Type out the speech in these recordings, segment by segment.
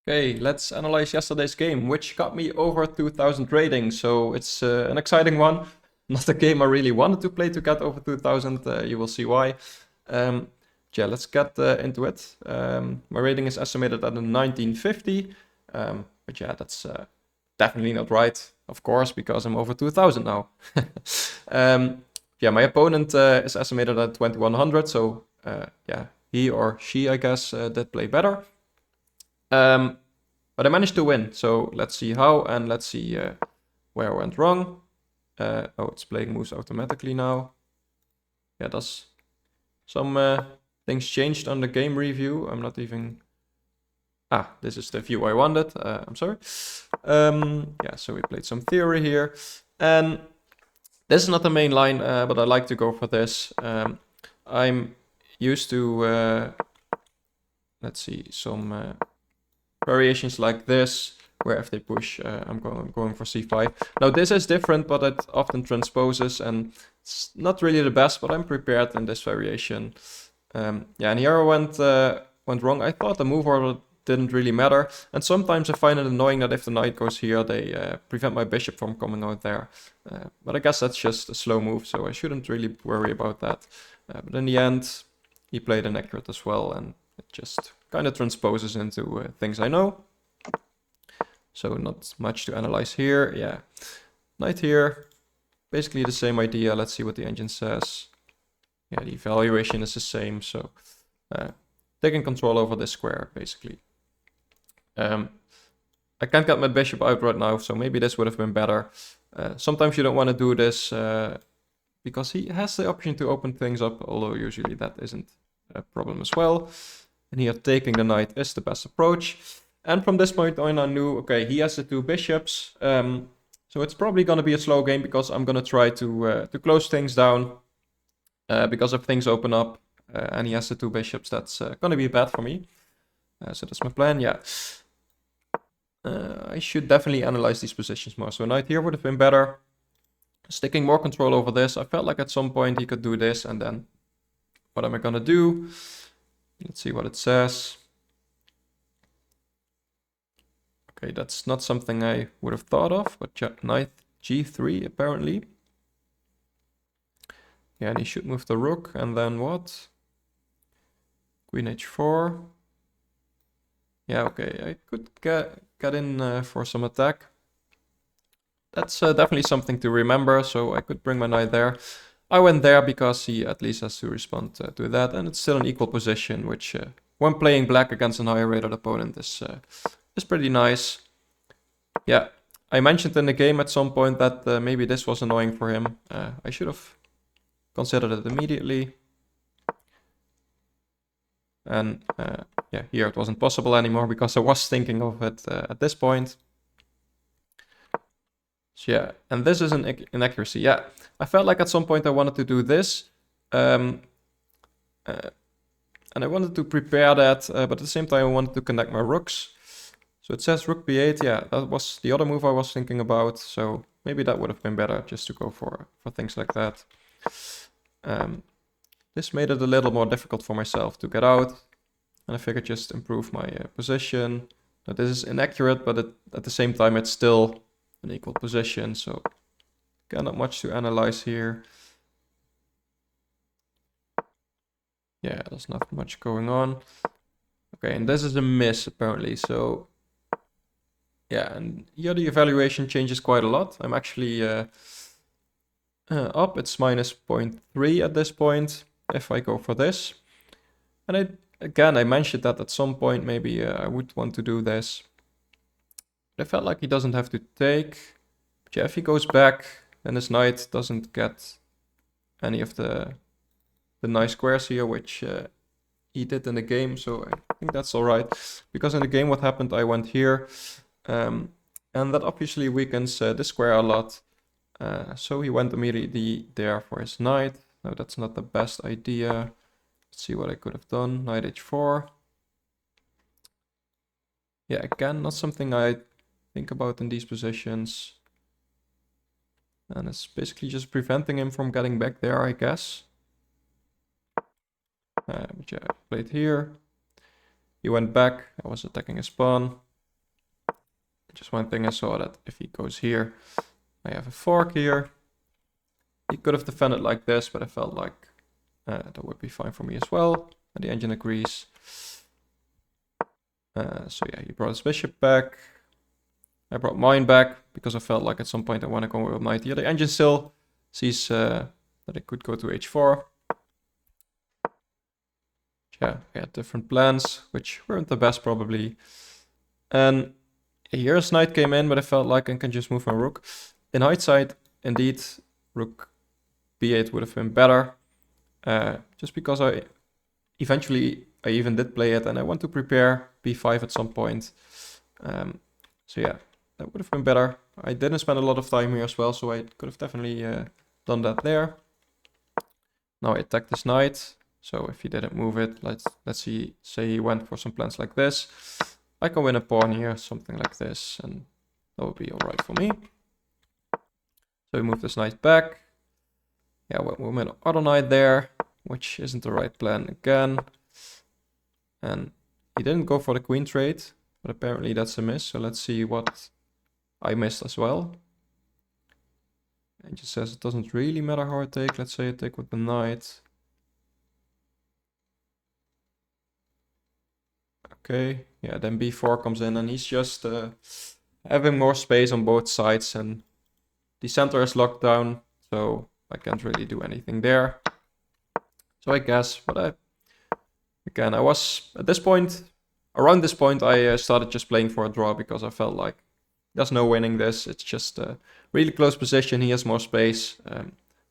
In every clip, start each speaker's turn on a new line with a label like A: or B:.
A: Okay, let's analyze yesterday's game, which got me over 2000 rating, so it's an exciting one. Not a game I really wanted to play to get over 2000, you will see why. Yeah, let's get into it. My rating is estimated at a 1950, but yeah, that's definitely not right, of course, because I'm over 2000 now. Yeah, my opponent is estimated at 2100, so yeah, he or she, I guess, did play better. But I managed to win, so let's see how, and let's see where I went wrong. Oh, it's playing moves automatically now. Yeah, does some things changed on the game review. I'm not even... Ah, this is the view I wanted. I'm sorry. Yeah, so we played some theory here. And this is not the main line, but I like to go for this. I'm used to, let's see, some variations like this, where if they push, I'm going for c5. Now this is different, but it often transposes, and it's not really the best, but I'm prepared in this variation. Yeah, and here I went wrong. I thought the move order didn't really matter, and sometimes I find it annoying that if the knight goes here, they prevent my bishop from coming out there. But I guess that's just a slow move, so I shouldn't really worry about that. But in the end, he played inaccurate as well, and it just kind of transposes into things I know. So not much to analyze here. Yeah, knight here, basically the same idea. Let's see what the engine says. Yeah, the evaluation is the same, so taking control over this square, basically. I can't get my bishop out right now, so maybe this would have been better. Sometimes you don't want to do this because he has the option to open things up, although usually that isn't a problem as well. And here taking the knight is the best approach. And from this point on I knew, okay, he has the two bishops. So it's probably going to be a slow game because I'm going to try to close things down. Because if things open up and he has the two bishops, that's going to be bad for me. So that's my plan, yeah. I should definitely analyze these positions more. So knight here would have been better. Sticking more control over this. I felt like at some point he could do this, and then what am I going to do? Let's see what it says. Okay, that's not something I would have thought of, but knight g3 apparently. Yeah, and he should move the rook, and then what? Queen h4. Yeah, okay, I could get in for some attack. That's definitely something to remember, so I could bring my knight there. I went there because he at least has to respond to that, and it's still an equal position, which when playing black against an higher rated opponent is pretty nice. Yeah, I mentioned in the game at some point that maybe this was annoying for him. I should have considered it immediately. And yeah, here it wasn't possible anymore because I was thinking of it at this point. So yeah, and this is an inaccuracy. Yeah, I felt like at some point I wanted to do this. And I wanted to prepare that, but at the same time I wanted to connect my rooks. So it says rook b8, yeah, that was the other move I was thinking about. So maybe that would have been better just to go for things like that. This made it a little more difficult for myself to get out. And I figured just improve my position. Now this is inaccurate, but at the same time it's still an equal position. So again, not much to analyze here. Yeah, there's not much going on. Okay, and this is a miss apparently. So yeah, and here the evaluation changes quite a lot. I'm actually up. It's minus 0.3 at this point if I go for this. And I mentioned that at some point maybe I would want to do this. But I felt like he doesn't have to take. But yeah, if he goes back, then his knight doesn't get any of the nice squares here, which he did in the game. So I think that's all right. Because in the game what happened, I went here. And that obviously weakens this square a lot. So he went immediately there for his knight. No, that's not the best idea. Let's see what I could have done. Knight h4. Yeah, again, not something I think about in these positions. And it's basically just preventing him from getting back there, I guess. But yeah, I played here. He went back. I was attacking his pawn. just one thing I saw, that if he goes here, I have a fork here. He could have defended like this, but I felt like that would be fine for me as well. And the engine agrees. So yeah, he brought his bishop back. I brought mine back because I felt like at some point I want to go with knight here. The engine still sees that I could go to h4. Yeah, I had different plans, which weren't the best probably. And here's knight came in, but I felt like I can just move my rook. In hindsight, indeed, rook b8 would have been better. Just because I even did play it, and I want to prepare b5 at some point. So yeah, that would have been better. I didn't spend a lot of time here as well, so I could have definitely done that there. Now I attack this knight. So if he didn't move it, let's say he went for some plans like this. I can win a pawn here, something like this, and that would be alright for me. So we move this knight back. Yeah, we'll win another knight there, which isn't the right plan again. And he didn't go for the queen trade, but apparently that's a miss. So let's see what I missed as well. And just says it doesn't really matter how I take. Let's say I take with the knight. Okay, yeah, then b4 comes in, and he's just having more space on both sides, and the center is locked down, so I can't really do anything there. So I guess, but again, I was at this point, around this point, I started just playing for a draw because I felt like there's no winning this. It's just a really close position. He has more space,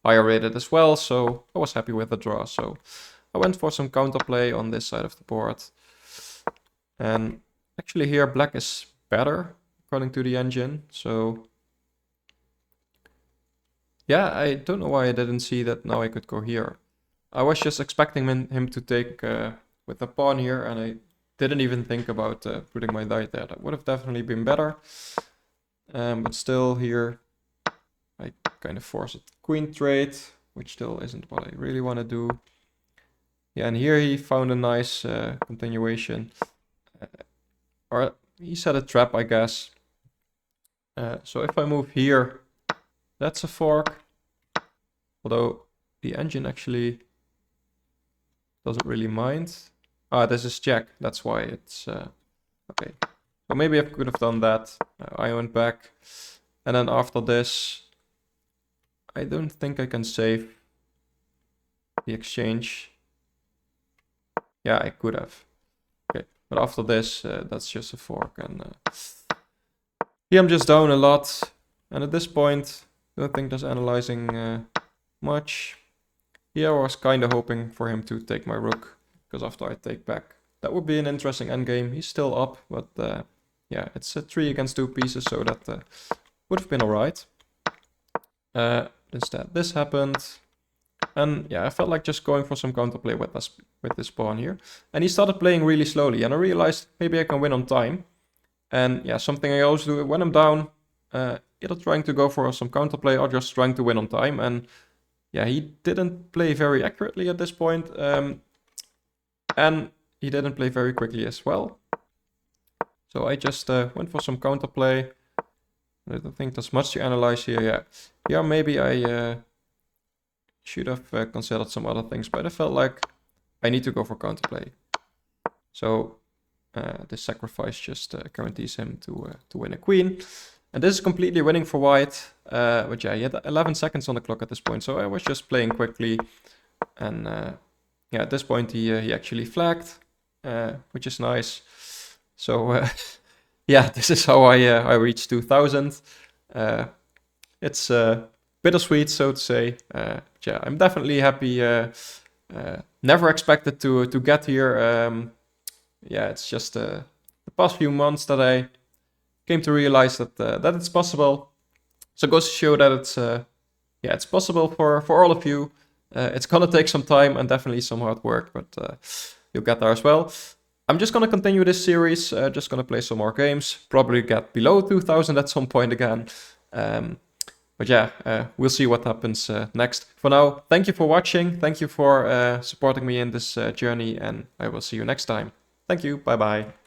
A: higher rated as well, so I was happy with the draw. So I went for some counterplay on this side of the board. And actually here black is better according to the engine. So yeah, I don't know why I didn't see that now I could go here. I was just expecting him to take with the pawn here, and I didn't even think about putting my knight there. That would have definitely been better. But still here I kind of forced a queen trade, which still isn't what I really want to do. Yeah, and here he found a nice continuation. Or he set a trap, I guess. So if I move here, that's a fork. Although the engine actually doesn't really mind. Ah, this is check. That's why it's okay. So maybe I could have done that. I went back. And then after this, I don't think I can save the exchange. Yeah, I could have. Okay, but after this, that's just a fork. And here I'm just down a lot. And at this point, I don't think there's analyzing much. Here I was kind of hoping for him to take my rook, because after I take back, that would be an interesting endgame. He's still up, but yeah, it's a 3 against 2 pieces, so that would have been alright. Instead, this happened. And yeah, I felt like just going for some counterplay with this pawn here. And he started playing really slowly, and I realized maybe I can win on time. And yeah, something I always do when I'm down, either trying to go for some counterplay or just trying to win on time. And yeah, he didn't play very accurately at this point. And he didn't play very quickly as well. So I just went for some counterplay. I don't think there's much to analyze here. Yeah, yeah, maybe I should have considered some other things, but I felt like I need to go for counterplay. So this sacrifice just guarantees him to win a queen. And this is completely winning for white. But yeah, he had 11 seconds on the clock at this point, so I was just playing quickly. And yeah, at this point he actually flagged, which is nice. So yeah, this is how I reached 2000. It's bittersweet, so to say. Yeah, I'm definitely happy. Never expected to get here. Yeah, it's just the past few months that I came to realize that that it's possible. So it goes to show that it's yeah, it's possible for all of you. It's gonna take some time and definitely some hard work, but you'll get there as well. I'm just gonna continue this series. Just gonna play some more games. Probably get below 2000 at some point again. But yeah, we'll see what happens next. For now, thank you for watching. Thank you for supporting me in this journey, and I will see you next time. Thank you. Bye-bye.